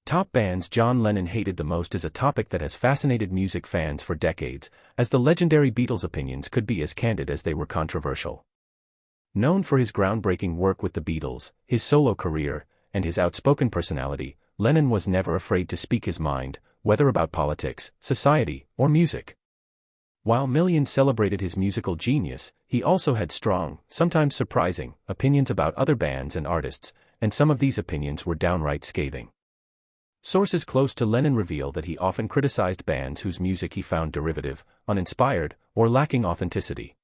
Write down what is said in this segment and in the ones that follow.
Top bands John Lennon hated the most is a topic that has fascinated music fans for decades, as the legendary Beatles' opinions could be as candid as they were controversial. Known for his groundbreaking work with the Beatles, his solo career, and his outspoken personality, Lennon was never afraid to speak his mind, whether about politics, society, or music. While millions celebrated his musical genius, he also had strong, sometimes surprising, opinions about other bands and artists, and some of these opinions were downright scathing. Sources close to Lennon reveal that he often criticized bands whose music he found derivative, uninspired, or lacking authenticity.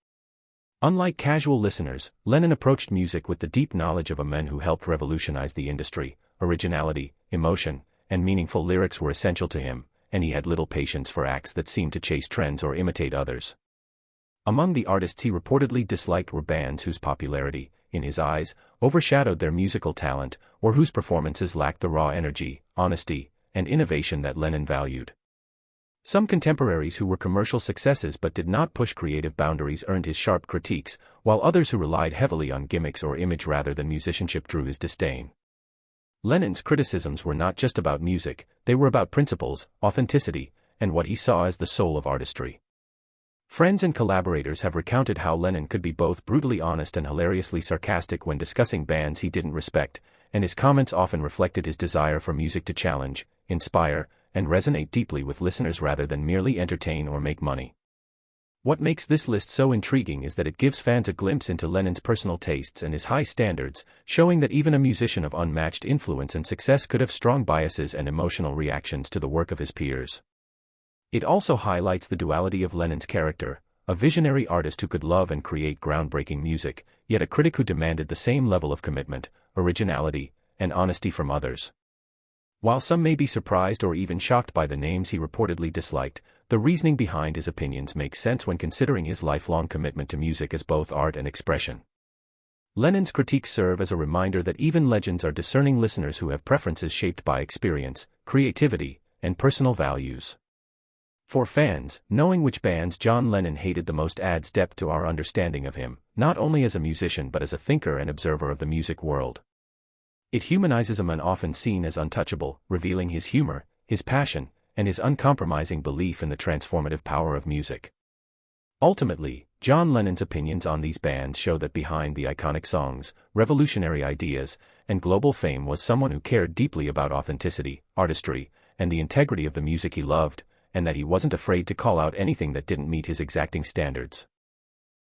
Unlike casual listeners, Lennon approached music with the deep knowledge of a man who helped revolutionize the industry. Originality, emotion, and meaningful lyrics were essential to him, and he had little patience for acts that seemed to chase trends or imitate others. Among the artists he reportedly disliked were bands whose popularity, in his eyes, overshadowed their musical talent, or whose performances lacked the raw energy, honesty, and innovation that Lennon valued. Some contemporaries who were commercial successes but did not push creative boundaries earned his sharp critiques, while others who relied heavily on gimmicks or image rather than musicianship drew his disdain. Lennon's criticisms were not just about music, they were about principles, authenticity, and what he saw as the soul of artistry. Friends and collaborators have recounted how Lennon could be both brutally honest and hilariously sarcastic when discussing bands he didn't respect, and his comments often reflected his desire for music to challenge, inspire, and resonate deeply with listeners rather than merely entertain or make money. What makes this list so intriguing is that it gives fans a glimpse into Lennon's personal tastes and his high standards, showing that even a musician of unmatched influence and success could have strong biases and emotional reactions to the work of his peers. It also highlights the duality of Lennon's character, a visionary artist who could love and create groundbreaking music, yet a critic who demanded the same level of commitment, originality, and honesty from others. While some may be surprised or even shocked by the names he reportedly disliked, the reasoning behind his opinions makes sense when considering his lifelong commitment to music as both art and expression. Lennon's critiques serve as a reminder that even legends are discerning listeners who have preferences shaped by experience, creativity, and personal values. For fans, knowing which bands John Lennon hated the most adds depth to our understanding of him, not only as a musician but as a thinker and observer of the music world. It humanizes a man often seen as untouchable, revealing his humor, his passion, and his uncompromising belief in the transformative power of music. Ultimately, John Lennon's opinions on these bands show that behind the iconic songs, revolutionary ideas, and global fame was someone who cared deeply about authenticity, artistry, and the integrity of the music he loved, and that he wasn't afraid to call out anything that didn't meet his exacting standards.